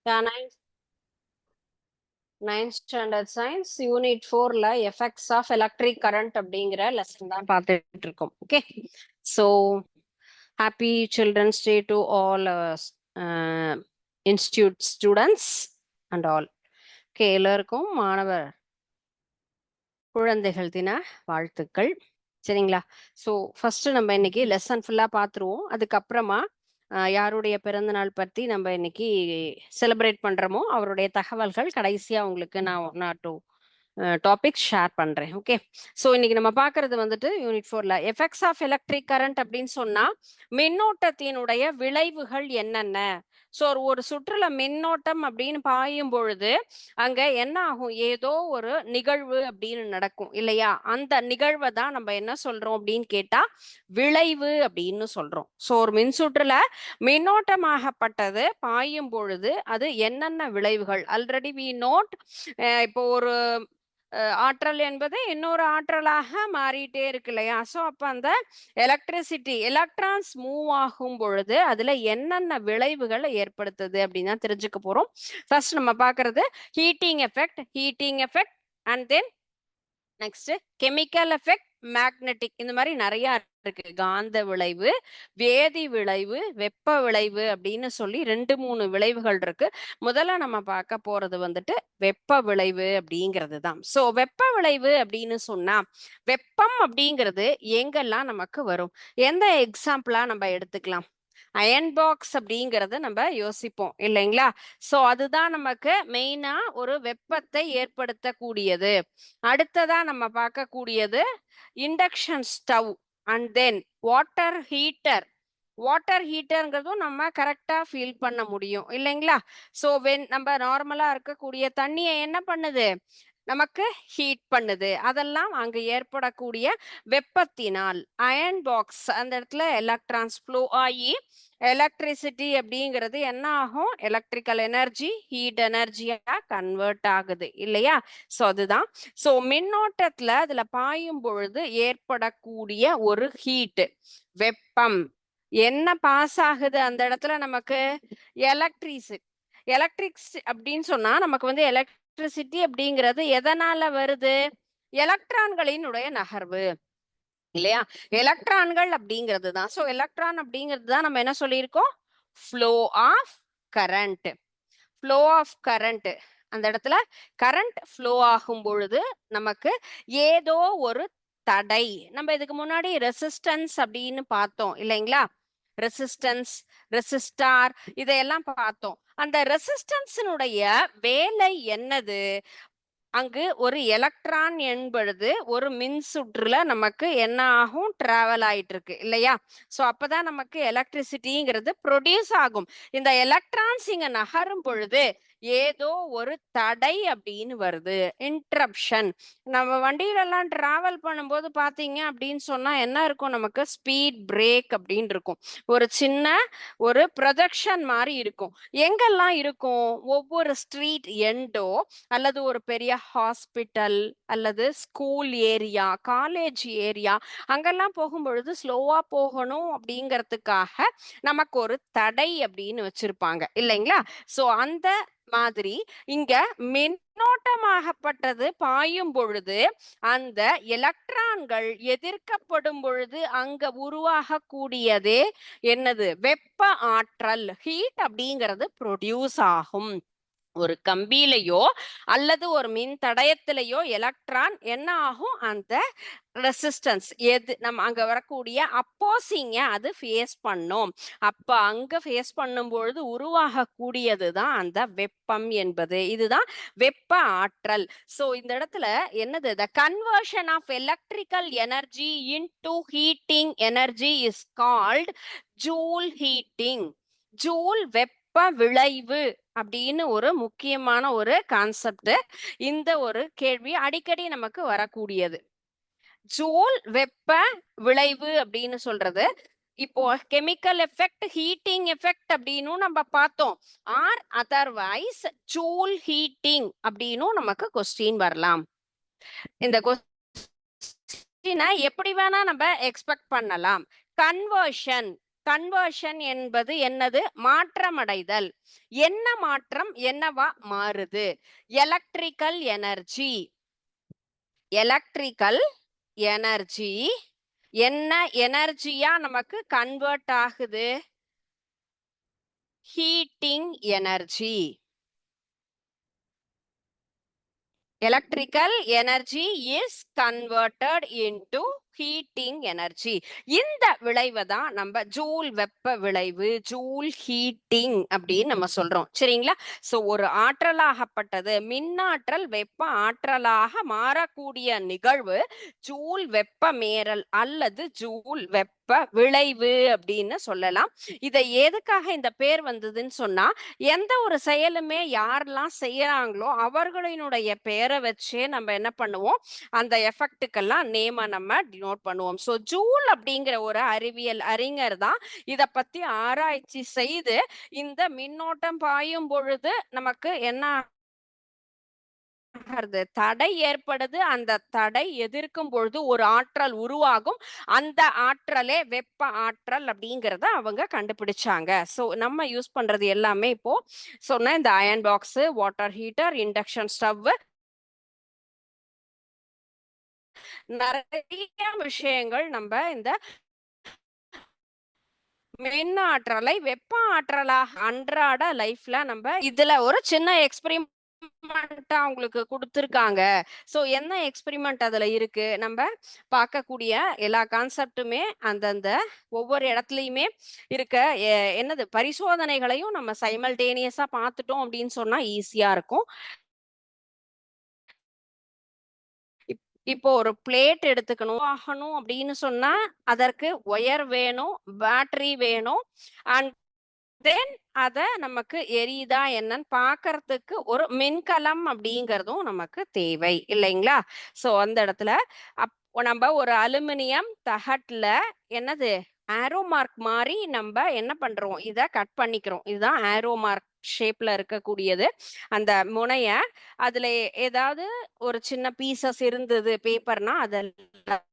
9th standard science unit 4ல effects of electric current அப்படிங்கிற lesson தான் பார்த்துட்டு இருக்கோம். Okay, so happy children's day to all institute students and all. ஓகே, எல்லாருக்கும் மாணவர் குழந்தைகள் தின வாழ்த்துக்கள். சரிங்களா? ஸோ ஃபர்ஸ்ட் நம்ம இன்னைக்கு லெசன் ஃபுல்லா பார்த்துருவோம். அதுக்கப்புறமா யாருடைய பிறந்த நாள் பற்றி நம்ம இன்னைக்கு செலிப்ரேட் பண்றோமோ அவருடைய தகவல்கள் கடைசியா உங்களுக்கு நான் டாபிக்ஸ் ஷேர் பண்றேன். ஓகே, ஸோ இன்னைக்கு நம்ம பார்க்கறது வந்துட்டு யூனிட் 4ல எஃபெக்ட்ஸ் ஆஃப் எலக்ட்ரிக் கரண்ட் அப்படின்னு சொன்னா மின்னோட்டத்தினுடைய விளைவுகள் என்னென்ன. ஸோ ஒரு சுற்றுல மின்னோட்டம் அப்படின்னு பாயும் பொழுது அங்க என்ன ஆகும், ஏதோ ஒரு நிகழ்வு அப்படின்னு நடக்கும் இல்லையா? அந்த நிகழ்வை தான் நம்ம என்ன சொல்றோம் அப்படின்னு கேட்டா விளைவு அப்படின்னு சொல்றோம். ஸோ ஒரு மின்சுற்றுல மின்னோட்டமாகப்பட்டது பாயும் பொழுது அது என்னென்ன விளைவுகள் ஆல்ரெடி வி நோட். இப்போ ஒரு ஆற்றல் என்பது இன்னொரு ஆற்றலாக மாறிட்டே இருக்கு இல்லையா? ஸோ அப்போ அந்த எலக்ட்ரிசிட்டி எலக்ட்ரான்ஸ் மூவ் ஆகும் பொழுது அதுல என்னென்ன விளைவுகளை ஏற்படுத்துது அப்படின்னு தான் தெரிஞ்சுக்க போறோம். ஃபர்ஸ்ட் நம்ம பார்க்கறது heating effect and then next chemical effect, magnetic, இந்த மாதிரி நிறைய இருக்கு. காந்த விளைவு, வேதி விளைவு, வெப்ப விளைவு அப்படின்னு சொல்லி 2-3 விளைவுகள் இருக்கு. முதல்ல நம்ம பார்க்க போறது வந்துட்டு வெப்ப விளைவு அப்படிங்கிறது தான். ஸோ வெப்ப விளைவு அப்படின்னு சொன்னா வெப்பம் அப்படிங்கிறது எங்கெல்லாம் நமக்கு வரும், எந்த எக்ஸாம்பிளா நம்ம எடுத்துக்கலாம்? அயன் பாக்ஸ் அப்படிங்கறத நம்ம யோசிப்போம் இல்லைங்களா? சோ அதுதான் நமக்கு மெயினா ஒரு வெப்பத்தை ஏற்படுத்தக்கூடியது. அடுத்ததா நம்ம பார்க்கக்கூடியது induction stove and then water ஹீட்டர்ங்கிறதும் நம்ம கரெக்டா ஃபீல் பண்ண முடியும் இல்லைங்களா? ஸோ நம்ம நார்மலா இருக்கக்கூடிய தண்ணியை என்ன பண்ணுது, நமக்கு ஹீட் பண்ணுது. அதெல்லாம் அங்க ஏற்படக்கூடிய வெப்பத்தினால். அயன் பாக்ஸ் அந்த இடத்துல எலக்ட்ரான்ஸ் ஃப்ளோ ஆகி எலக்ட்ரிசிட்டி அப்படிங்கிறது என்ன ஆகும், எலக்ட்ரிக்கல் எனர்ஜி ஹீட் எனர்ஜியா கன்வெர்ட் ஆகுது இல்லையா? ஸோ அதுதான். ஸோ மின்னோட்டத்துல அதுல பாயும் பொழுது ஏற்படக்கூடிய ஒரு ஹீட், வெப்பம். என்ன பாஸ் ஆகுது அந்த இடத்துல நமக்கு? எலக்ட்ரிக்ஸ் அப்படின்னு சொன்னா நமக்கு வந்து எலக்ட்ரிசிட்டி அப்படிங்கிறது எதனால வருது? எலக்ட்ரான்களினுடைய நகர்வு இல்லையா? எலக்ட்ரான்கள் அப்படிங்கிறது தான். ஸோ எலக்ட்ரான் அப்படிங்கிறது தான் நம்ம என்ன சொல்லியிருக்கோம், flow of current. Flow of current அந்த இடத்துல கரண்ட் ஃப்ளோ ஆகும் பொழுது நமக்கு ஏதோ ஒரு தடை. நம்ம இதுக்கு முன்னாடி ரெசிஸ்டன்ஸ் அப்படின்னு பார்த்தோம் இல்லைங்களா? ரெசிஸ்டார் இதையெல்லாம் பார்த்தோம். அந்த ரெசிஸ்டன்ஸினுடைய வேலை என்னது? அங்கு ஒரு எலக்ட்ரான் என்பது ஒரு மின் சுற்றுல நமக்கு என்ன ஆகும், டிராவல் ஆயிட்டு இருக்கு இல்லையா? சோ அப்பதான் நமக்கு எலக்ட்ரிசிட்டிங்கிறது ப்ரொடியூஸ் ஆகும். இந்த எலக்ட்ரான்ஸ் இங்க நகரும் பொழுது ஏதோ ஒரு தடை அப்படின்னு வருது, இன்டரப்ஷன். நம்ம வண்டியில எல்லாம் டிராவல் பண்ணும்போது பாத்தீங்க அப்படின்னு சொன்னா என்ன இருக்கும், நமக்கு ஸ்பீட் பிரேக் அப்படின்னு இருக்கும். ஒரு சின்ன ஒரு ப்ரொஜெக்ஷன் மாதிரி இருக்கும். எங்கெல்லாம் இருக்கும்? ஒவ்வொரு ஸ்ட்ரீட் எண்டோ அல்லது ஒரு பெரிய ஹாஸ்பிட்டல் அல்லது ஸ்கூல் ஏரியா, காலேஜ் ஏரியா, அங்கெல்லாம் போகும்பொழுது ஸ்லோவா போகணும் அப்படிங்கிறதுக்காக நமக்கு ஒரு தடை அப்படின்னு வச்சிருப்பாங்க இல்லைங்களா? சோ அந்த மாதிரி இங்க மின்னோட்டமாகப்பட்டது பாயும் பொழுது அந்த எலக்ட்ரான்கள் எதிர்க்கப்படும் பொழுது அங்க உருவாகக்கூடியதே என்னது, வெப்ப ஆற்றல், ஹீட் அப்படிங்கிறது ப்ரொடியூஸ் ஆகும். ஒரு கம்பியிலையோ அல்லது ஒரு மின் தடயத்திலேயோ எலக்ட்ரான் என்ன ஆகும், அந்த ரெசிஸ்டன்ஸ் எது நம்ம அங்க வரக்கூடிய அப்போசிங்க அது ஃபேஸ் பண்ணும். அப்ப அங்க ஃபேஸ் பண்ணும்பொழுது உருவாகக்கூடியதுதான் அந்த வெப்பம் என்பது. இதுதான் வெப்ப ஆற்றல். சோ இந்த இடத்துல என்னது, the conversion of electrical energy into heating energy is called Joule heating. Joule வெப்ப விளைவு அப்படின்னு ஒரு முக்கியமான ஒரு கான்செப்ட். இந்த ஒரு கேள்வி அடிக்கடி நமக்கு வரக்கூடியது. ஜூல் வெப்ப விளைவு அப்படின்னு சொல்றது. இப்போ கெமிக்கல் எஃபெக்ட், ஹீட்டிங் எஃபெக்ட் அப்படின்னு நம்ம பார்த்தோம். ஆர் அதர்வைஸ் ஜூல் ஹீட்டிங் அப்படின்னு நமக்கு கொஸ்டின் வரலாம். இந்த கொஸ்டினை எப்படி வேணா நம்ம எக்ஸ்பெக்ட் பண்ணலாம். கன்வர்ஷன் கன்வர்ஷன் என்பது என்னது? மாற்றமடைதல். என்ன மாற்றம் என்னவா மாறுது? Electrical energy. எலக்ட்ரிக்கல் எனர்ஜி என்ன எனர்ஜியா நமக்கு கன்வெர்ட் ஆகுது? Heating energy. Electrical energy is converted into heating energy. இந்த விளைவை தான் நம்ம ஜூல் வெப்ப விளைவு, ஜூல் ஹீட்டிங் அப்படின்னு நம்ம சொல்றோம். சரிங்களா? சோ ஒரு ஆற்றலாகப்பட்டது மின்னாற்றல் வெப்ப ஆற்றலாக மாறக்கூடிய நிகழ்வு ஜூல் வெப்ப மேறல் அல்லது ஜூல் வெப்ப விளைவு அப்படின்னு சொல்லலாம். இதை எதுக்காக இந்த பேர் வந்ததுன்னு சொன்னா, எந்த ஒரு செயலுமே யாரெல்லாம் செய்யறாங்களோ அவர்களினுடைய பெயரை வச்சே நம்ம என்ன பண்ணுவோம், அந்த எஃபெக்டுக்கெல்லாம் நேம நம்ம டினோட் பண்ணுவோம். சோ ஜூல் அப்படிங்கிற ஒரு அறிவியல் அறிஞர் தான் இத பத்தி ஆராய்ச்சி செய்து இந்த மின்னோட்டம் பாயும் பொழுது நமக்கு என்ன தடை ஏற்படுது, அந்த தடை எதிர்க்கும் பொழுது ஒரு ஆற்றல் உருவாகும், அந்த ஆற்றலே வெப்ப ஆற்றல் அப்படிங்கறத அவங்க கண்டுபிடிச்சாங்க. சோ நம்ம யூஸ் பண்றது எல்லாமே இப்போ சொன்ன இந்த iron box, water heater, induction stove, நிறைய விஷயங்கள் நம்ம இந்த மின் ஆற்றலை வெப்ப ஆற்றலாக அன்றாட லைஃப்ல நம்ம இதுல ஒரு சின்ன எக்ஸ்பெரிமெண்ட் உங்களுக்கு கொடுத்துருக்காங்க. சோ என்ன எக்ஸ்பெரிமெண்ட் அதுல இருக்கு? நம்ம பார்க்கக்கூடிய எல்லா கான்செப்டுமே அந்தந்த ஒவ்வொரு இடத்துலயுமே இருக்க என்னது பரிசோதனைகளையும் நம்ம சைமல்டேனியஸா பார்த்துட்டோம் அப்படின்னு சொன்னா ஈஸியா இருக்கும். இப்போ ஒரு பிளேட் எடுத்துக்கணும் ஆகணும் அப்படின்னு சொன்னா அதற்கு ஒயர் வேணும், பேட்டரி வேணும், அண்ட் தென் அத நமக்கு எரியுதா என்னன்னு பாக்குறதுக்கு ஒரு மின்கலம் அப்படிங்கறதும் நமக்கு தேவை இல்லைங்களா? சோ அந்த இடத்துல நம்ம ஒரு அலுமினியம் தகட்டுல என்னது ஆரோ மார்க் மாதிரி நம்ம என்ன பண்றோம், இத கட் பண்ணிக்கிறோம். இதுதான் ஆரோ மார்க் ஷேப்ல இருக்கக்கூடியது. அந்த முனைய அதுல ஏதாவது ஒரு சின்ன பீசஸ் இருந்தது பேப்பர்னா அதெல்லாம்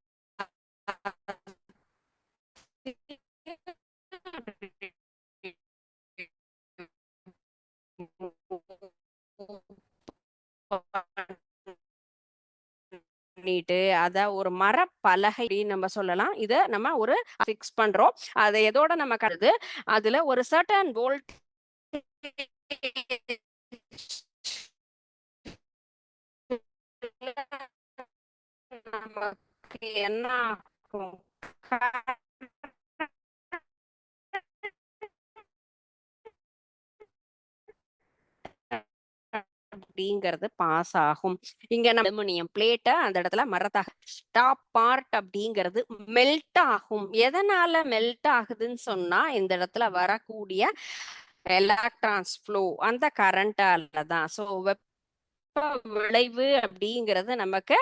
பண்ணிட்டு அத ஒரு மரப்பலகை நம்ம சொல்லலாம். இத நம்ம ஒரு ஃபிக்ஸ் பண்றோம். அதை எதோட நம்ம கருது அதுல ஒரு சர்டன் வோல்ட் நமக்கு என்ன ஆகும் அப்படிங்கிறது பாஸ் ஆகும். இங்க நம்ம அலுமினியம் பிளேட்டை அந்த இடத்துல மரத்தாக டாப் பார்ட் அப்படிங்கிறது மெல்ட் ஆகும். எதனால மெல்ட் ஆகுதுன்னு சொன்னா இந்த இடத்துல வரக்கூடிய எலக்ட்ரான்ஸ் ஃப்ளோ அந்த கரண்டால தான். சோ விளைவு அப்படிங்கிறது நமக்கு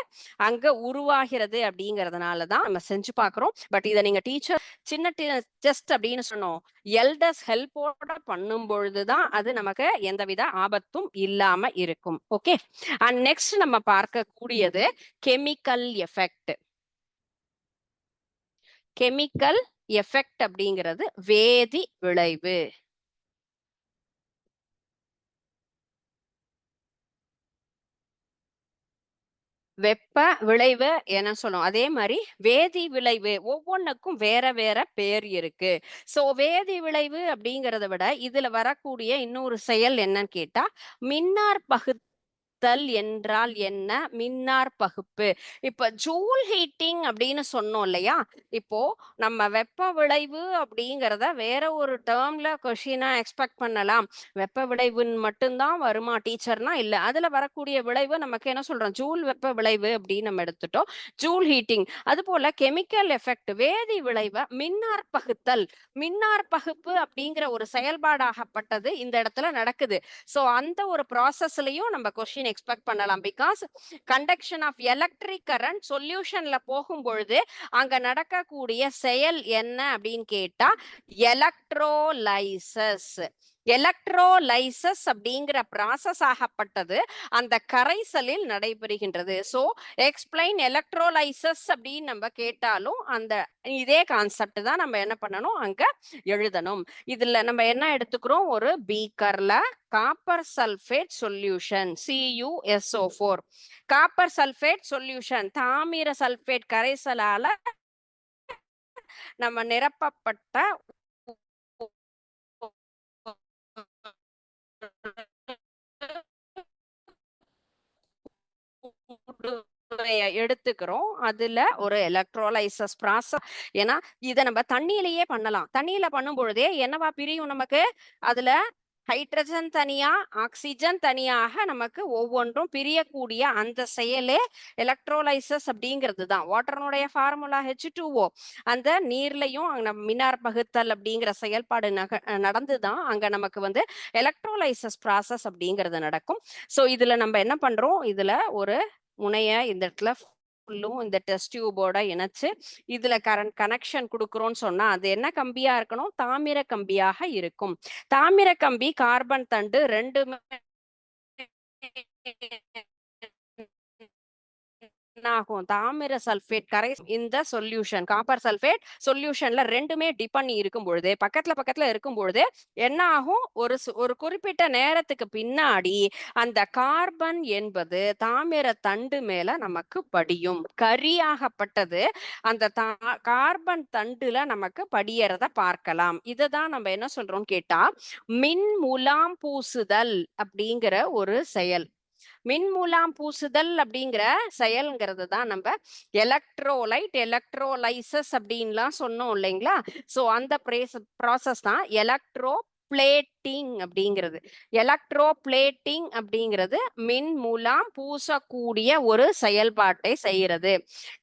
அங்க உருவாகிறது அப்படிங்கறதுனாலதான் நம்ம செஞ்சு பாக்குறோம். பட் இதை நீங்க டீச்சர் சின்ன டெஸ்ட் அப்படின்னு சொன்னோம், எல்டர்ஸ் ஹெல்ப்போட பண்ணும் பொழுதுதான் அது நமக்கு எந்தவித ஆபத்தும் இல்லாம இருக்கும். ஓகே, அண்ட் நெக்ஸ்ட் நம்ம பார்க்கக்கூடியது கெமிக்கல் எஃபெக்ட். கெமிக்கல் எஃபெக்ட் அப்படிங்கிறது வேதி விளைவு. வெப்ப விளைவு என்ன சொல்லும், அதே மாதிரி வேதி விளைவு ஒவ்வொன்றுக்கும் வேற வேற பேர் இருக்கு. சோ வேதி விளைவு அப்படிங்கறத விட இதுல வரக்கூடிய இன்னொரு செயல் என்னன்னு கேட்டா மின்னார் பகுத்தல் என்றால் என்ன, மின்னார் பகுப்பு. இப்ப ஜூல் ஹீட்டிங் அப்படின்னு சொன்னோம் இல்லையா, இப்போ நம்ம வெப்ப விளைவு அப்படிங்கிறத வேற ஒரு டேர்ம்ல கொஸ்டினா எக்ஸ்பெக்ட் பண்ணலாம். வெப்ப விளைவுன்னு மட்டும்தான் வருமா டீச்சர்னா இல்ல, அதுல வரக்கூடிய விளைவு நமக்கு என்ன சொல்றோம், ஜூல் வெப்ப விளைவு அப்படின்னு நம்ம எடுத்துட்டோம். ஜூல் ஹீட்டிங் அது போல கெமிக்கல் எஃபெக்ட் வேதி விளைவை மின்னார் பகுத்தல், மின்னார் பகுப்பு அப்படிங்கிற ஒரு செயல்பாடாகப்பட்டது இந்த இடத்துல நடக்குது. சோ அந்த ஒரு ப்ராசஸ்லயும் நம்ம கொஸ்டின் எக்ஸ்பெக்ட் பண்ணலாம். Because conduction of electric current சொல்யூஷன்ல போகும் பொழுது அங்க நடக்கக்கூடிய செயல் என்ன அப்படின்னு கேட்டா எலக்ட்ரோலைசஸ். எலக்ட்ரோலைசஸ் அப்படிங்கிற ப்ராசஸ் ஆகப்பட்டது அந்த கரைசலில் நடைபெறுகின்றது. ஸோ எக்ஸ்பிளைன் எலக்ட்ரோலைசஸ் அப்படின்னு நம்ம கேட்டாலும் அந்த இதே கான்செப்ட் தான் நம்ம என்ன பண்ணணும் அங்க எழுதணும். இதுல நம்ம என்ன எடுத்துக்கிறோம், ஒரு பீக்கர்ல copper sulphate solution CuSO4 copper sulphate solution தாமிர சல்ஃபேட் கரைசலால நம்ம நிரப்பப்பட்ட எடுத்துக்கிறோம். அதுல ஒரு எலக்ட்ரோலைசஸ் ப்ராசஸ். ஏன்னா இதை நம்ம தண்ணியிலேயே பண்ணலாம். தண்ணியில பண்ணும் பொழுதே என்னவா பிரியும் நமக்கு, அதுல ஹைட்ரஜன் தனியா ஆக்சிஜன் தனியாக நமக்கு ஒவ்வொன்றும் பிரியக்கூடிய அந்த செயலே எலக்ட்ரோலைசஸ் அப்படிங்கிறது தான். வாட்டர்னுடைய ஃபார்முலா H2O. அந்த நீர்லையும் நம்ம மின்னார் பகுத்தல் அப்படிங்கிற செயல்பாடு நடந்துதான் அங்க நமக்கு வந்து எலக்ட்ரோலைசஸ் ப்ராசஸ் அப்படிங்கிறது நடக்கும். ஸோ இதுல நம்ம என்ன பண்றோம், இதுல ஒரு முனைய இந்த இடத்துல ஃபுல்லும் இந்த டெஸ்ட் டியூபோட இணைச்சு இதுல கரண்ட் கனெக்ஷன் கொடுக்குறோம்னு சொன்னா அது என்ன கம்பியா இருக்கணும், தாமிர கம்பியாக இருக்கும். தாமிர கம்பி கார்பன் தண்டு ரெண்டுமே ஆகும். தாமிர சல்பேட் கரை இந்த சொல்யூஷன் காப்பர் சல்பேட் சொல்யூஷன்ல ரெண்டுமே டிப் பண்ணி இருக்கும் பொழுது பக்கத்துல இருக்கும் பொழுது என்ன ஆகும், ஒரு குறிப்பிட்ட நேரத்துக்கு பின்னாடி அந்த கார்பன் என்பது தாமிர தண்டு மேல நமக்கு படியும். கரியாகப்பட்டது அந்த கார்பன் தண்டுல நமக்கு படியறத பார்க்கலாம். இததான் நம்ம என்ன சொல்றோம் கேட்டா மின் முலாம் பூசுதல் அப்படிங்கிற ஒரு செயல். மின்முலாம் பூசுதல் அப்படிங்கிற செயல்ங்கிறது தான் நம்ம எலக்ட்ரோலைட் எலக்ட்ரோலைசஸ் அப்படின்லாம் சொன்னோம் இல்லைங்களா. ஸோ அந்த ப்ராசஸ் தான் எலக்ட்ரோ பிளேட்டிங் அப்படிங்கிறது. எலக்ட்ரோ பிளேட்டிங் அப்படிங்கிறது மின் மூலம் பூசக்கூடிய ஒரு செயல்பாட்டை செய்யறது.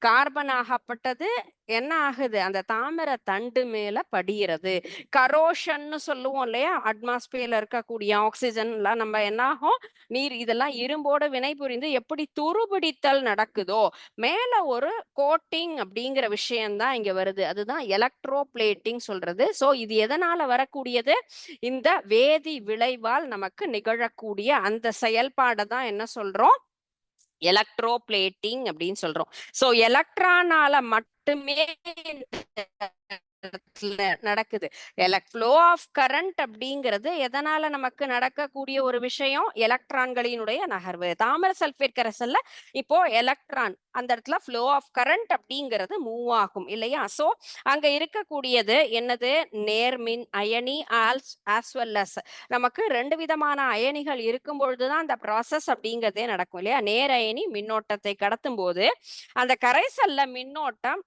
கார்பன் ஆகப்பட்டது என்ன ஆகுது, அந்த தாமிர தண்டு மேல படிகிறது. கரோஷன்னு சொல்லுவோம் இல்லையா, அட்மாஸ்பியர்ல இருக்கக்கூடிய ஆக்சிஜன் எல்லாம் நம்ம என்ன ஆகும், நீர் இதெல்லாம் இரும்போடு வினை புரிந்து எப்படி துருபிடித்தல் நடக்குதோ மேல ஒரு கோட்டிங் அப்படிங்கிற விஷயம்தான் இங்க வருது. அதுதான் எலக்ட்ரோ பிளேட்டிங் சொல்றது. சோ இது எதனால வரக்கூடியது, இந்த வேதி விளைவால் நமக்கு நிகழக்கூடிய அந்த செயல்பாடை தான் என்ன சொல்றோம், எலக்ட்ரோ பிளேட்டிங் அப்படின்னு சொல்றோம். சோ எலக்ட்ரானால மட்டுமே நடக்குது. ஃப்ளோ ஆஃப் கரண்ட் அப்படிங்கிறது எதனால நமக்கு நடக்கக்கூடிய ஒரு விஷயம், எலக்ட்ரான்களினுடைய நகர்வு. தாமிர சல்பேட் கரைசல்ல இப்போ எலக்ட்ரான் அந்த இடத்துல ஃப்ளோ ஆஃப் கரண்ட் அப்படிங்கிறது மூவ் ஆகும் இல்லையா. சோ அங்க இருக்கக்கூடியது என்னது, நேர்மின் அயனி ஆஸ் வெல் அஸ் நமக்கு ரெண்டு விதமான அயனிகள் இருக்கும் பொழுதுதான் அந்த ப்ராசஸ் அப்படிங்கிறதே நடக்கும் இல்லையா. நேர் அயனி மின்னோட்டத்தை கடத்தும் போது அந்த கரைசல்ல மின்னோட்டம்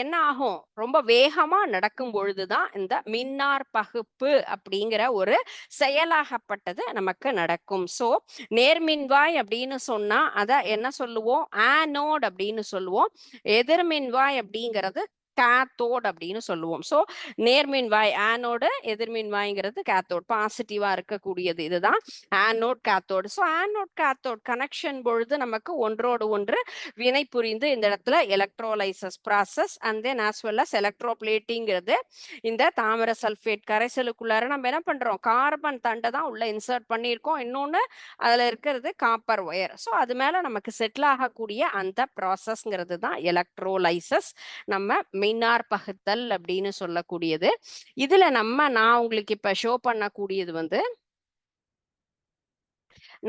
என்ன ஆகும், ரொம்ப வேகமா நடக்கும் பொழுதுதான் இந்த மின்னார் பகுப்பு அப்படிங்கிற ஒரு செயலாகப்பட்டது நமக்கு நடக்கும். சோ நேர்மின்வாய் அப்படின்னு சொன்னா அத என்ன சொல்லுவோம், ஆனோட் அப்படின்னு சொல்லுவோம். எதிர்மின்வாய் அப்படிங்கிறது கேத்தோட் அப்படின்னு சொல்லுவோம். சோ நேர்மின்வாய் ஆனோடு, எதிர்மின்வாய்ங்கிறது கேத்தோட், பாசிட்டிவா இருக்கக்கூடியது. இதுதான் anode cathode. So anode cathode connection பொழுது நமக்கு ஒன்றோடு ஒன்று வினை புரிந்து இந்த இடத்துல electrolysis process and then as well as எலக்ட்ரோபிளேட்டிங்கிறது. இந்த தாமிர சல்பேட் கரைசலுக்குள்ளார நம்ம என்ன பண்றோம், கார்பன் தண்டை தான் உள்ள இன்சர்ட் பண்ணியிருக்கோம். இன்னொன்னு அதுல இருக்கிறது காப்பர் ஒயர். ஸோ அது மேல நமக்கு செட்டில் ஆகக்கூடிய அந்த ப்ராசஸ்ங்கிறது தான் எலக்ட்ரோலைசஸ், நம்ம மின்னார் பகுத்தல் அப்படின்னு சொல்லக்கூடியது. இதுல நான் உங்களுக்கு இப்ப ஷோ பண்ணக்கூடியது வந்து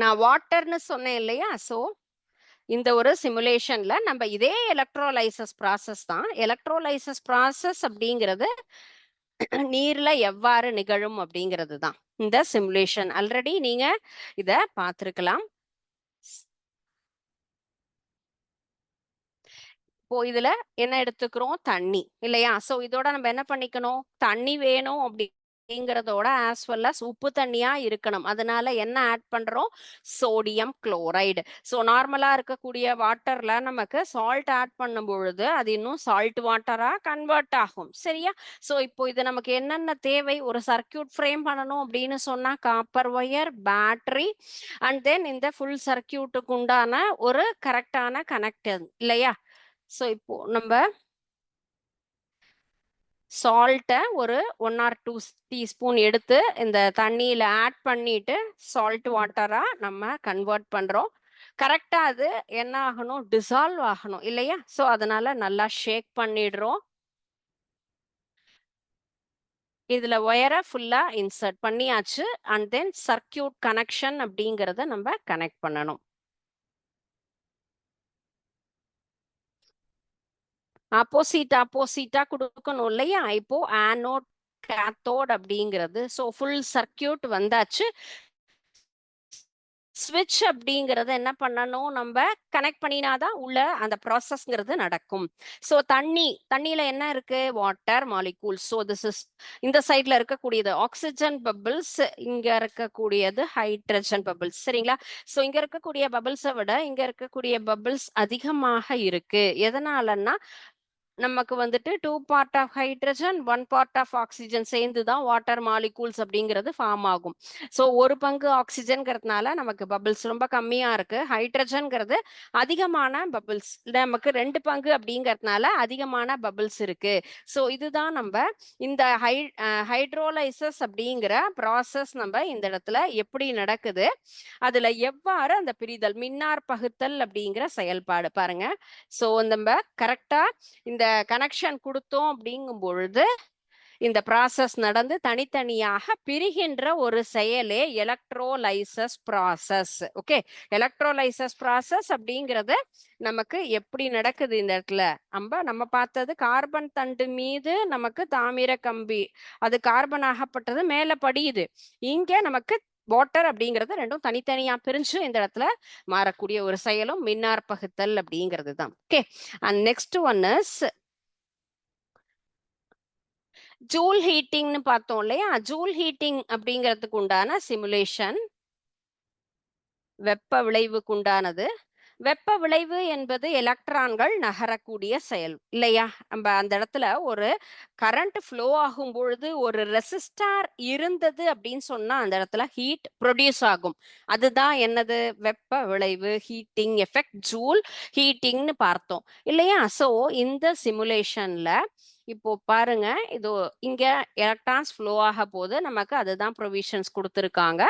நான் வாட்டர்னு சொன்னேன் இல்லையா. சோ இந்த ஒரு சிமுலேஷன்ல நம்ம இதே எலக்ட்ரோலைசஸ் ப்ராசஸ் தான். எலக்ட்ரோலைசஸ் ப்ராசஸ் அப்படிங்கிறது நீர்ல எவ்வாறு நிகழும் அப்படிங்கிறது தான் இந்த சிமுலேஷன். ஆல்ரெடி நீங்க இத பார்த்திருக்கலாம். இப்போ இதுல என்ன எடுத்துக்கிறோம், தண்ணி இல்லையா. சோ இதோட நம்ம என்ன பண்ணிக்கணும், தண்ணி வேணும் அப்படிங்கிறதோட ஆஸ் வெல் அஸ் உப்பு தண்ணியா இருக்கணும். அதனால என்ன ஆட் பண்றோம், சோடியம் குளோரைடு. ஸோ நார்மலா இருக்கக்கூடிய வாட்டர்ல நமக்கு சால்ட் ஆட் பண்ணும் பொழுது அது இன்னும் சால்ட் வாட்டரா கன்வெர்ட் ஆகும் சரியா. ஸோ இப்போ இது நமக்கு என்னென்ன தேவை, ஒரு சர்க்கியூட் ஃப்ரேம் பண்ணணும் அப்படின்னு சொன்னா copper wire, battery and then இந்த ஃபுல் சர்க்கியூட்டுக்கு உண்டான ஒரு கரெக்டான கனெக்டர் இல்லையா. ஸோ இப்போ நம்ம சால்ட்டை ஒரு 1 or 2 டீஸ்பூன் எடுத்து இந்த தண்ணியில ஆட் பண்ணிட்டு சால்ட் வாட்டரா நம்ம கன்வெர்ட் பண்றோம். கரெக்டா அது என்ன ஆகணும், டிசால்வ் ஆகணும் இல்லையா? ஸோ அதனால நல்லா ஷேக் பண்ணிடுறோம். இதுல ஒயரை ஃபுல்லா இன்சர்ட் பண்ணியாச்சு. அண்ட் தென் சர்க்கியூட் கனெக்ஷன் அப்படிங்கிறத நம்ம கனெக்ட் பண்ணணும். ஆப்போசிட்டா கொடுக்கணும் இல்லையா? இப்போ ஆனோட் கேத்தோட் அப்படிங்கிறது. ஸோ ஃபுல் சர்க்கியூட் வந்தாச்சு. ஸ்விட்ச் அப்படிங்கறத என்ன பண்ணணும், நம்ம கனெக்ட் பண்ணினாதான் உள்ள அந்த ப்ராசஸ்ங்கிறது நடக்கும். ஸோ தண்ணியில என்ன இருக்கு, water molecule. So this is இந்த சைட்ல இருக்கக்கூடியது ஆக்சிஜன் பபிள்ஸ், இங்க இருக்கக்கூடியது ஹைட்ரஜன் பபிள்ஸ். சரிங்களா? ஸோ இங்க இருக்கக்கூடிய பபிள்ஸை விட இங்க இருக்கக்கூடிய பபிள்ஸ் அதிகமாக இருக்கு. எதனாலன்னா நமக்கு வந்துட்டு 2 part of hydrogen 1 part of oxygen சேர்ந்து தான் வாட்டர் மாலிகூல்ஸ் அப்படிங்கிறது ஃபார்ம் ஆகும். ஸோ ஒரு பங்கு ஆக்சிஜன்கிறதுனால நமக்கு பபிள்ஸ் ரொம்ப கம்மியா இருக்கு. ஹைட்ரஜன்கிறது அதிகமான பபிள்ஸ், நமக்கு 2 பங்கு அப்படிங்கிறதுனால அதிகமான பபிள்ஸ் இருக்கு. ஸோ இதுதான் நம்ம இந்த ஹைட்ரோலைசஸ் அப்படிங்கிற ப்ராசஸ் நம்ம இந்த இடத்துல எப்படி நடக்குது, அதுல எவ்வாறு அந்த பிரிதல் மின்னார் பகுத்தல் அப்படிங்கிற செயல்பாடு பாருங்க. ஸோ நம்ம கரெக்டா இந்த கனெக்ஷன் கொடுத்தோம் அப்படிங்கும் பொழுது இந்த ப்ராசஸ் நடந்து தனித்தனியாக பிரிகின்ற ஒரு செயலே electrolysis process. Okay, electrolysis process அப்படிங்கிறது நமக்கு எப்படி நடக்குது இந்த இடத்துல, நம்ம பார்த்தது கார்பன் தண்டு மீது நமக்கு தாமிர கம்பி, அது கார்பன் ஆகப்பட்டது மேல படியுது. இங்க நமக்கு வாட்டர் அப்படிங்கிறது ரெண்டும் தனித்தனியா பிரிஞ்சு இந்த இடத்துல மாறக்கூடிய ஒரு செயலும் மின்னார் பகுத்தல் அப்படிங்கிறது தான். Okay, and next one is Joule ஹீட்டிங்னு பார்த்தோம் இல்லையா? ஜூல் ஹீட்டிங் அப்படிங்கிறதுக்கு உண்டான சிமுலேஷன் வெப்ப விளைவுக்கு உண்டானது. வெப்ப விளைவு என்பது எலக்ட்ரான்கள் நகரக்கூடிய செயல் இல்லையா? நம்ம அந்த இடத்துல ஒரு கரண்ட் ஃப்ளோ ஆகும் பொழுது ஒரு ரெசிஸ்டார் இருந்தது அப்படின்னு சொன்னா அந்த இடத்துல ஹீட் ப்ரொடியூஸ் ஆகும். அதுதான் என்னது, வெப்ப விளைவு, ஹீட்டிங் எஃபெக்ட், ஜூல் ஹீட்டிங்னு பார்த்தோம் இல்லையா? ஸோ இந்த சிமுலேஷன்ல இப்போ பாருங்க, இது இங்க எலக்ட்ரான்ஸ் ஃப்ளோ ஆக போது நமக்கு அதுதான் ப்ரொவிஷன்ஸ் கொடுத்துருக்காங்க.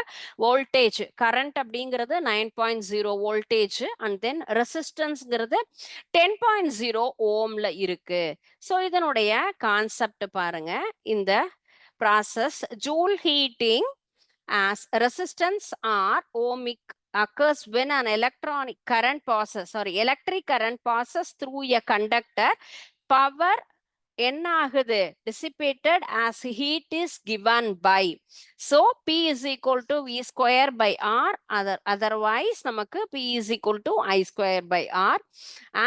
வோல்டேஜ் கரண்ட் அப்படிங்கிறது 9.0 வோல்டேஜ் அண்ட் தென் ரெசிஸ்டன்ஸ்ங்கிறது 10.0 ஓம்ல இருக்கு. ஸோ இதனுடைய கான்செப்ட் பாருங்க. இந்த process joule heating as resistance or ohmic occurs when an electric current passes through a conductor. Power என்ன ஆகுது, dissipated as heat is given by, so P is equal to V square by R, otherwise நமக்கு P is equal to I square by R.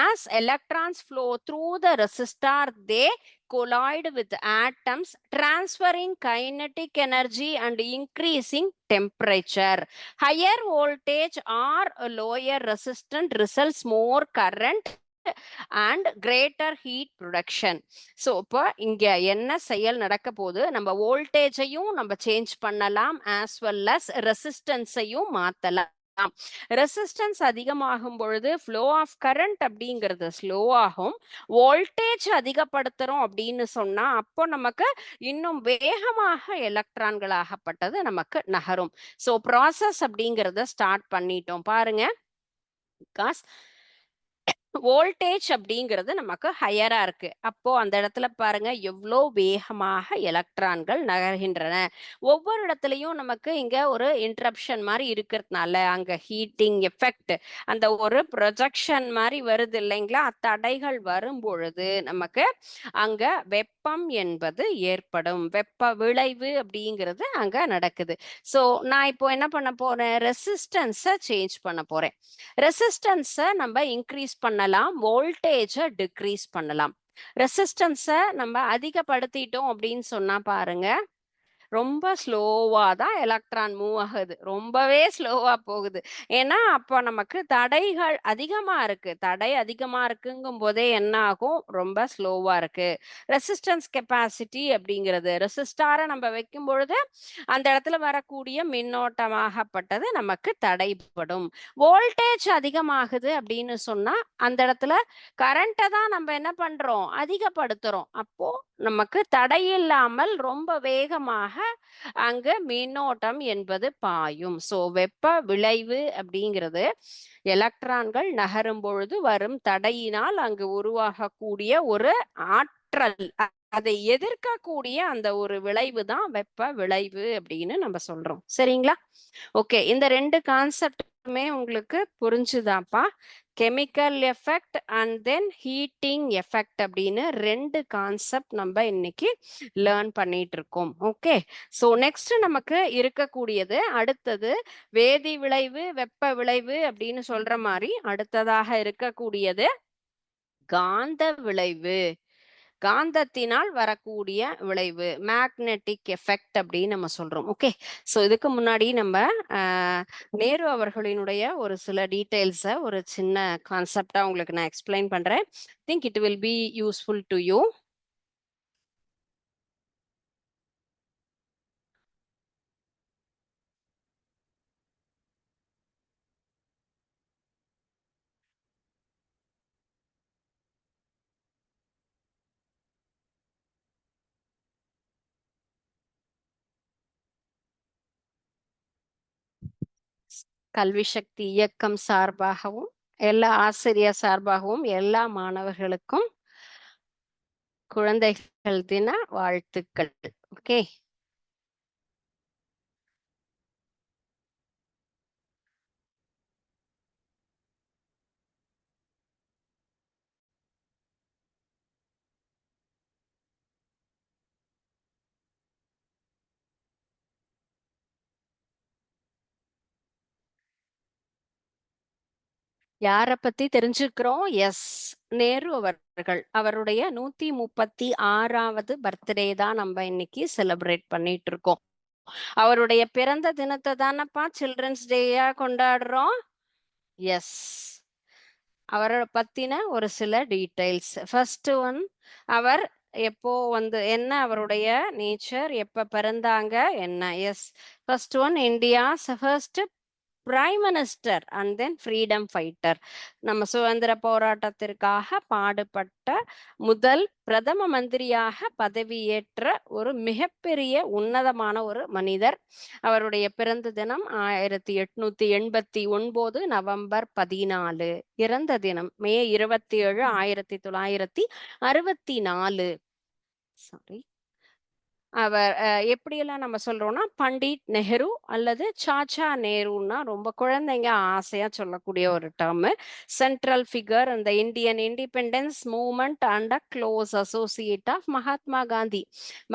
As electrons flow through the resistor, they collide with atoms, transferring kinetic energy and increasing temperature. Higher voltage or lower resistance results more current and greater heat production. So இப்போ இங்க என்ன செயல் நடக்க போது, நம்ம வோல்டேஜையும் நம்ம change பண்ணலாம், as well as ரெசிஸ்டன்ஸையும் மாத்தலாம். ரெசிஸ்டன்ஸ் அதிகமாகும் பொழுது ஃப்ளோ ஆஃப் கரண்ட் அப்படிங்கிறது ஸ்லோ ஆகும். வோல்டேஜ் அதிகப்படுத்துறோம் அப்படின்னு சொன்னா அப்போ நமக்கு இன்னும் வேகமாக எலக்ட்ரான்கள் ஆகப்பட்டது நமக்கு நகரும். ஸோ ப்ராசஸ் அப்படிங்கிறத ஸ்டார்ட் பண்ணிட்டோம் பாருங்க. பிகாஸ் வோல்டேஜ் அப்படிங்கிறது நமக்கு ஹையரா இருக்கு. அப்போ அந்த இடத்துல பாருங்க எவ்வளோ வேகமாக எலக்ட்ரான்கள் நகர்கின்றன. ஒவ்வொரு இடத்துலையும் நமக்கு இங்க ஒரு இன்டரப்ஷன் மாதிரி இருக்கிறதுனால அங்க ஹீட்டிங் எஃபெக்ட், அந்த ஒரு ப்ரொஜெக்ஷன் மாதிரி வருது இல்லைங்களா? தடைகள் வரும் பொழுது நமக்கு அங்க வெப்பம் என்பது ஏற்படும், வெப்ப விளைவு அப்படிங்கிறது அங்க நடக்குது. ஸோ நான் இப்போ என்ன பண்ண போறேன், ரெசிஸ்டன்ஸை சேஞ்ச் பண்ண போறேன். ரெசிஸ்டன்ஸை நம்ம இன்க்ரீஸ் பண்ணலாம், வோல்டேஜை டிக்ரீஸ் பண்ணலாம். ரெசிஸ்டன்ஸை நம்ம அதிகப்படுத்திட்டோம் அப்படின்னு சொன்னா பாருங்க, ரொம்ப ஸ்லோவா தான் எலக்ட்ரான் மூவ் ஆகுது. ரொம்பவே ஸ்லோவா போகுது. ஏன்னா, அப்ப நமக்கு தடைகள் அதிகமா இருக்கு. தடை அதிகமா இருக்குங்கும் போதே என்ன ஆகும்? ரொம்ப ஸ்லோவா இருக்கு. ரெசிஸ்டன்ஸ் கெப்பாசிட்டி அப்படிங்கிறது ரெசிஸ்டார நம்ம வைக்கும் பொழுது, அந்த இடத்துல வரக்கூடிய மின்னோட்டமாகப்பட்டது நமக்கு தடைப்படும். வோல்டேஜ் அதிகமாகுது அப்படின்னு சொன்னா, அந்த இடத்துல கரண்ட்ட தான் நம்ம என்ன பண்றோம்? அதிகப்படுத்துறோம். அப்போ நமக்கு தடையில்லாமல் ரொம்ப வேகமாக அங்க மின்னோட்டம் என்பது பாயும். சோ வெப்ப விளைவு அப்படிங்கிறது எலக்ட்ரான்கள் நகரும் பொழுது வரும் தடையினால் அங்கு உருவாகக்கூடிய ஒரு ஆற்றல். அதை எதிர்க்கக்கூடிய அந்த ஒரு விளைவு தான் வெப்ப விளைவு அப்படின்னு நம்ம சொல்றோம். சரிங்களா? ஓகே, இந்த 2 கான்செப்ட்டுமே உங்களுக்கு புரிஞ்சுதாப்பா? Chemical effect and then heating effect அப்படின்னு 2 கான்செப்ட் நம்ம இன்னைக்கு லேர்ன் பண்ணிட்டு இருக்கோம். ஓகே, ஸோ நெக்ஸ்ட் நமக்கு இருக்கக்கூடியது அடுத்தது வேதி விளைவு, வெப்ப விளைவு அப்படின்னு சொல்ற மாதிரி அடுத்ததாக இருக்கக்கூடியது காந்த விளைவு. காந்தத்தினால் வரக்கூடிய விளைவு, மேக்னெட்டிக் எஃபெக்ட் அப்படின்னு நம்ம சொல்றோம். ஓகே, ஸோ இதுக்கு முன்னாடி நம்ம நேரு அவர்களினுடைய ஒரு சில டீட்டெயில்ஸை ஒரு சின்ன கான்செப்டா உங்களுக்கு நான் எக்ஸ்பிளைன் பண்றேன். Think it will be useful to you. கல்வி சக்தி இயக்கம் சார்பாகவும் எல்லா ஆசிரியர் சார்பாகவும் எல்லா மாணவர்களுக்கும் குழந்தைகள் தின வாழ்த்துக்கள். ஓகே, யார பத்தி தெரிஞ்சுக்கிறோம்? எஸ், நேரு அவர்கள். அவருடைய 136வது பர்த்டே தான் நம்ம இன்னைக்கு செலிப்ரேட் பண்ணிட்டு இருக்கோம். அவருடைய பிறந்த தினத்தை தானப்பா சில்ட்ரன்ஸ் டேயா கொண்டாடுறோம். எஸ், அவரை பத்தின ஒரு சில டீடைல்ஸ். ஃபர்ஸ்ட் ஒன், அவர் எப்போ என்ன அவருடைய நேச்சர், எப்ப பிறந்தாங்க என்ன? Yes, first one India first prime minister and then freedom fighter. நம்ம சுதந்திர போராட்டத்திற்காக பாடுபட்ட முதல் பிரதம மந்திரியாக பதவியேற்ற ஒரு மிகப்பெரிய உன்னதமான ஒரு மனிதர். அவருடைய பிறந்த தினம் 1889 நவம்பர் 14. இறந்த தினம் மே 27, 1964. சாரி, அவர் எப்படியெல்லாம் நம்ம சொல்றோம்னா பண்டிட் நெஹ்ரு அல்லது சாச்சா நேருன்னா ரொம்ப குழந்தைங்க ஆசையா சொல்லக்கூடிய ஒரு டேர்ம். சென்ட்ரல் ஃபிகர் இந்த Indian independence movement and a close associate of Mahatma Gandhi.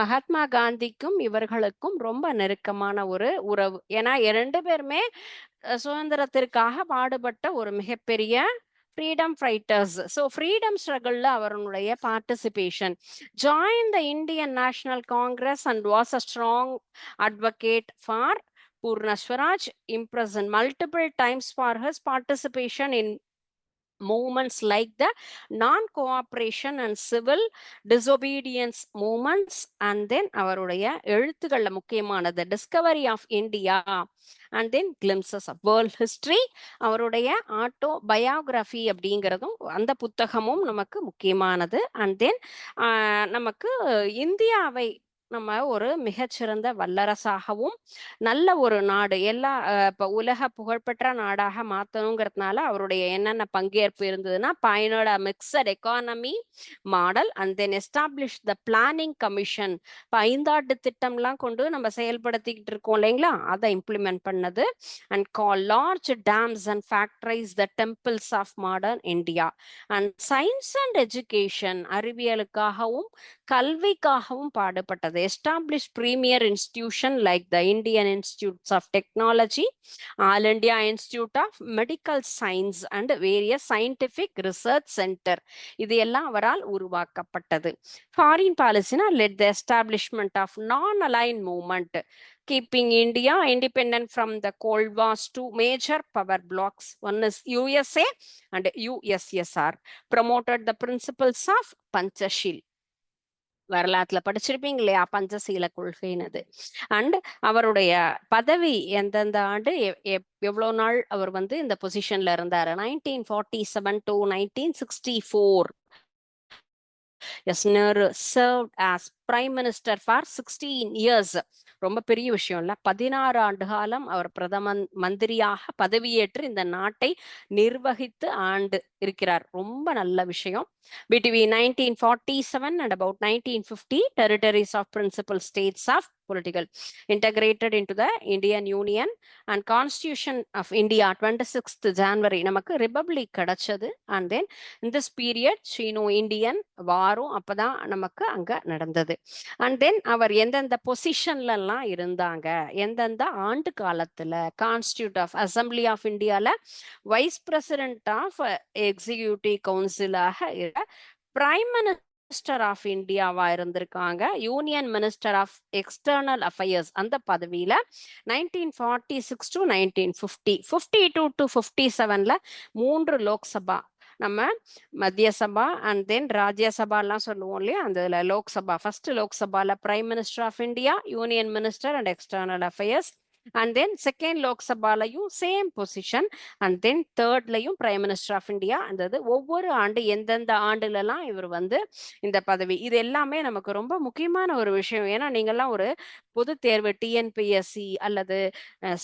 Mahatma காந்திக்கும் இவர்களுக்கும் ரொம்ப நெருக்கமான ஒரு உறவு. ஏன்னா 2 பேருமே சுதந்திரத்திற்காக பாடுபட்ட ஒரு மிகப்பெரிய ஃப்ரீடம் ஃபைட்டர்ஸ். ஸோ ஃப்ரீடம் ஸ்ட்ரகிள்ல அவருடைய participation. Joined the Indian National Congress and was a strong advocate for Purna Swaraj, imprisoned multiple times for his participation in movements like the non-cooperation and civil disobedience movements. And then அவருடைய எழுத்துக்கள்ல முக்கியமானது discovery of India and then glimpses of world history. அவருடைய autobiography அப்படிங்கிறதும் அந்த புத்தகமும் நமக்கு முக்கியமானது. And then நமக்கு இந்தியாவை நம்ம ஒரு மிகச்சிறந்த வல்லரசாகவும் நல்ல ஒரு நாடு எல்லா இப்ப உலக புகழ்பெற்ற நாடாக மாத்தணுங்கிறதுனால அவருடைய என்னென்ன பங்கேற்பு இருந்ததுன்னா பயனோட mixed economy model and then establish the planning commission. இப்போ 5 ஆண்டு திட்டம்லாம் கொண்டு நம்ம செயல்படுத்திக்கிட்டு இருக்கோம் இல்லைங்களா, அதை இம்ப்ளிமெண்ட் பண்ணது. And call large dams and factories the temples of modern India. And science and education, அறிவியலுக்காகவும் கல்விக்காகவும் பாடுபட்டது. established premier institution like the Indian Institutes of Technology, All India Institute of Medical Science and various scientific research center. இது எல்லாம் அவரால் உருவாக்கப்பட்டது. Foreign policy led the establishment of non-aligned movement, keeping India independent from the Cold War's two major power blocks. One is USA and USSR. Promoted the principles of Panchashil. வரலாற்றுல படிச்சிருப்பீங்க இல்லையா Panchsheel கொள்கைனது. And அவருடைய பதவி எந்தெந்த ஆண்டு எவ்வளவு நாள் அவர் வந்து இந்த பொசிஷன்ல இருந்தாரு? 1947 to 1964. Yes, Nehru served as Prime Minister for 16 years. ரொம்ப பெரிய விஷயம் இல்ல. 16 ஆண்டு காலம் அவர் பிரதம மந்திரியாக பதவியேற்று இந்த நாட்டை நிர்வகித்து ஆண்டு இருக்கிறார். ரொம்ப நல்ல விஷயம். Between 1947 and about 1950, territories of principal states of political integrated into the Indian Union and Constitution of India 26th January நமக்கு ரிபப்ளிக் கிடைச்சது. And then in this period Sino Indian வாரும் அப்பதான் நமக்கு அங்க நடந்தது. And then அவர் எந்தெந்த பொசிஷன்ல எல்லாம் இருந்தாங்க, எந்தெந்த ஆண்டு காலத்துல கான்ஸ்டியூட் ஆஃப் அசம்பிளி ஆஃப் இந்தியால வைஸ் பிரசிடென்ட் ஆஃப் எக்ஸிகியூட்டிவ் கவுன்சிலாக பிரைம் மினிஸ்டர் ஆஃப் இந்தியாவா இருந்திருக்காங்க, union minister of external affairs அந்த பதவியில 1946 to 1950, 52 to 57ல 3 லோக்சபா, நம்ம மத்திய சபா அண்ட் தென் ராஜ்யசபா எல்லாம் சொல்லுவோம் இல்லையா, அந்த லோக்சபா, ஃபர்ஸ்ட் லோக்சபால prime minister of India, union minister and external affairs. And then second Lok Sabhalayum same position, and then third layum Prime Minister of India. அந்தது ஒவ்வொரு ஆண்டு எந்தெந்த ஆண்டுலலாம் இவர் வந்து இந்த பதவி, இது எல்லாமே நமக்கு ரொம்ப முக்கியமான ஒரு விஷயம். ஏன்னா நீங்கெல்லாம் ஒரு பொது தேர்வு டிஎன்பிஎஸ்சி அல்லது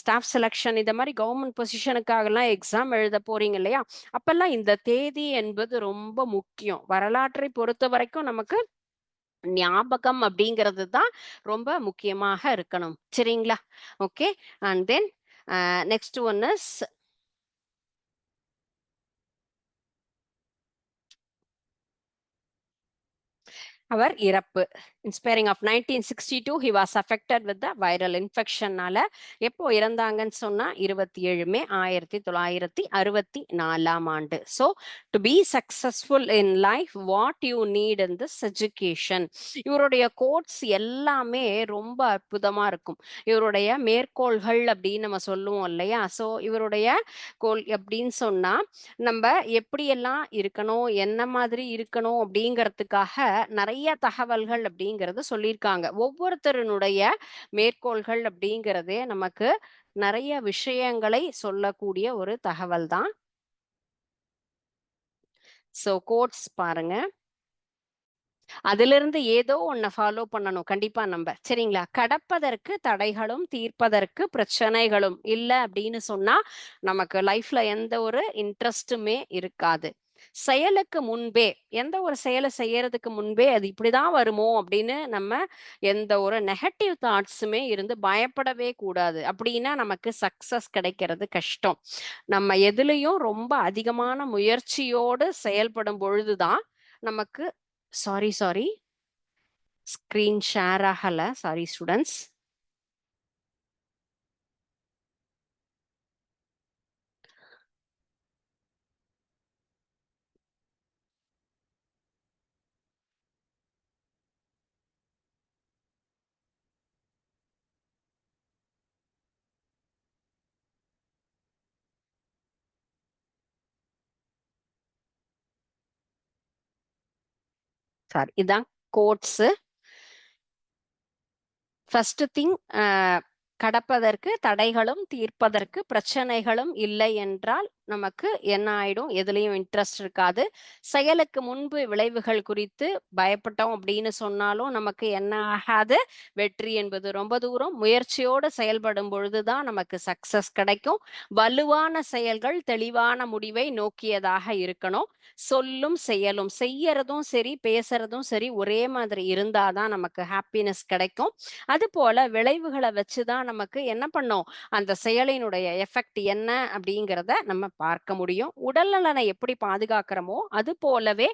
ஸ்டாஃப் செலெக்ஷன் இந்த மாதிரி கவர்மெண்ட் பொசிஷனுக்காகலாம் எக்ஸாம் எழுத போறீங்க இல்லையா, அப்பெல்லாம் இந்த தேதி என்பது ரொம்ப முக்கியம். வரலாற்றை பொறுத்த வரைக்கும் நமக்கு ஞாபகம் அப்படிங்கிறது தான் ரொம்ப முக்கியமாக இருக்கணும். சரிங்களா? Okay. And then next one is அவர் இறப்பு. Inspiring of 1962 he was affected with the viral infection. எப்போ இறந்தாங்கன்னு சொன்னா 27 மே 1964 ஆண்டு. So to be successful in life, what you need in this education. இவருடைய கோட்ஸ் எல்லாமே ரொம்ப அற்புதமா இருக்கும். இவருடைய மேற்கோள்கள் அப்படின்னு நம்ம சொல்லுவோம் இல்லையா. ஸோ இவருடைய கோல் அப்படின்னு சொன்னா நம்ம எப்படியெல்லாம் இருக்கணும், என்ன மாதிரி இருக்கணும் அப்படிங்கிறதுக்காக நிறைய தகவல்கள் அப்படிங்கறது சொல்லியிருக்காங்க. ஒவ்வொருத்தருடைய மேற்கோள்கள் அப்படிங்கிறதே நமக்கு நிறைய விஷயங்களை சொல்லக்கூடிய ஒரு தகவல் தான். சோ கோட்ஸ் பாருங்க, அதிலிருந்து ஏதோ ஒன்ன ஃபாலோ பண்ணணும் கண்டிப்பா நம்ம. சரிங்களா? கடப்பதற்கு தடைகளும் தீர்ப்பதற்கு பிரச்சனைகளும் இல்லை அப்படின்னு சொன்னா நமக்கு லைஃப்ல எந்த ஒரு இன்ட்ரெஸ்டுமே இருக்காது. செயலுக்கு முன்பே, எந்த ஒரு செயலை செய்யறதுக்கு முன்பே அது இப்படிதான் வருமோ அப்படின்னு நம்ம எந்த ஒரு நெகட்டிவ் தாட்ஸுமே இருந்து பயப்படவே கூடாது. அப்படின்னா நமக்கு சக்சஸ் கிடைக்கிறது கஷ்டம். நம்ம எதுலயும் ரொம்ப அதிகமான முயற்சியோடு செயல்படும் பொழுதுதான் நமக்கு சாரி ஸ்கிரீன் ஷேர் ஆகல, சாரி ஸ்டூடெண்ட்ஸ். சாரி, இதான் கோட்ஸ். ஃபர்ஸ்ட் திங், கடப்பதற்கு தடைகளும் தீர்ப்பதற்கு பிரச்சனைகளும் இல்லை என்றால் நமக்கு என்ன ஆயிடும், எதுலையும் இன்ட்ரெஸ்ட் இருக்காது. செயலுக்கு முன்பு விளைவுகள் குறித்து பயப்பட்டோம் அப்படின்னு சொன்னாலும் நமக்கு என்ன ஆகாது, வெற்றி என்பது ரொம்ப தூரம். முயற்சியோடு செயல்படும் பொழுதுதான் நமக்கு சக்சஸ் கிடைக்கும். வலுவான செயல்கள் தெளிவான முடிவை நோக்கியதாக இருக்கணும். சொல்லும் செயலும், செய்யறதும் சரி பேசுறதும் சரி ஒரே மாதிரி இருந்தாதான் நமக்கு ஹாப்பினஸ் கிடைக்கும். அது போல விளைவுகளை வச்சுதான் நமக்கு என்ன பண்ணோம், அந்த செயலினுடைய எஃபெக்ட் என்ன அப்படிங்கிறத நம்ம பார்க்க முடியும். உடல் நலனை எப்படி பாதுகாக்கிறோமோ அது போலவே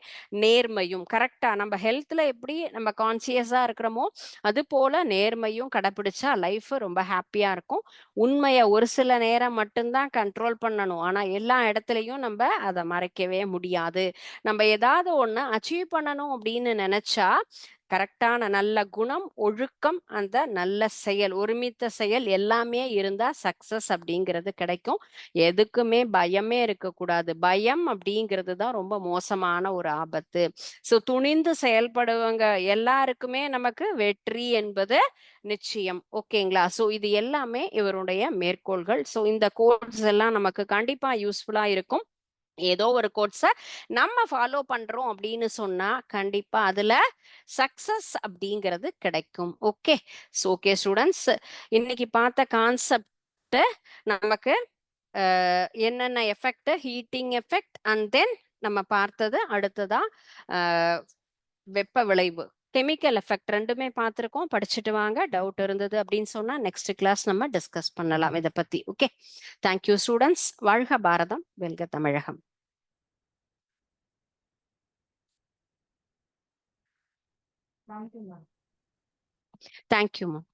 நேர்மையும் கரெக்டா நம்ம ஹெல்த்ல எப்படி நம்ம கான்சியஸா இருக்கிறோமோ அது போல நேர்மையும் கடைபிடிச்சா லைஃப் ரொம்ப ஹாப்பியா இருக்கும். உண்மையை ஒரு சில நேரம் மட்டும்தான் கண்ட்ரோல் பண்ணணும், ஆனா எல்லா இடத்துலயும் நம்ம அதை மறைக்கவே முடியாது. நம்ம ஏதாவது ஒண்ணு அச்சீவ் பண்ணணும் அப்படின்னு நினைச்சா கரெக்டான நல்ல குணம், ஒழுக்கம், அந்த நல்ல செயல், ஒருமித்த செயல் எல்லாமே இருந்தா சக்சஸ் அப்படிங்கிறது கிடைக்கும். எதுக்குமே பயமே இருக்கக்கூடாது. பயம் அப்படிங்கிறது தான் ரொம்ப மோசமான ஒரு ஆபத்து. ஸோ துணிந்து செயல்படுவங்க எல்லாருக்குமே நமக்கு வெற்றி என்பது நிச்சயம். ஓகேங்களா? ஸோ இது எல்லாமே இவருடைய மேற்கோள்கள். ஸோ இந்த கோட்ஸ் எல்லாம் நமக்கு கண்டிப்பா யூஸ்ஃபுல்லா இருக்கும். ஏதோ ஒரு கோட்ஸை நம்ம ஃபாலோ பண்றோம் அப்படின்னு சொன்னா கண்டிப்பா அதுல சக்சஸ் அப்படிங்கிறது கிடைக்கும். ஓகே. ஸோ ஓகே ஸ்டூடெண்ட்ஸ், இன்னைக்கு பார்த்த கான்செப்ட் நமக்கு என்னென்ன எஃபெக்ட், ஹீட்டிங் எஃபெக்ட் அண்ட் தென் நம்ம பார்த்தது அடுத்ததா வெப்ப விளைவு, கெமிக்கல் எஃபெக்ட் ரெண்டுமே பார்த்துருக்கோம். படிச்சுட்டு வாங்க. டவுட் இருந்தது அப்படின்னு சொன்னா நெக்ஸ்ட் கிளாஸ் நம்ம டிஸ்கஸ் பண்ணலாம் இதை பத்தி. ஓகே. Thank you students. வாழ்க பாரதம், வெல்க தமிழகம். Thank you ma'am.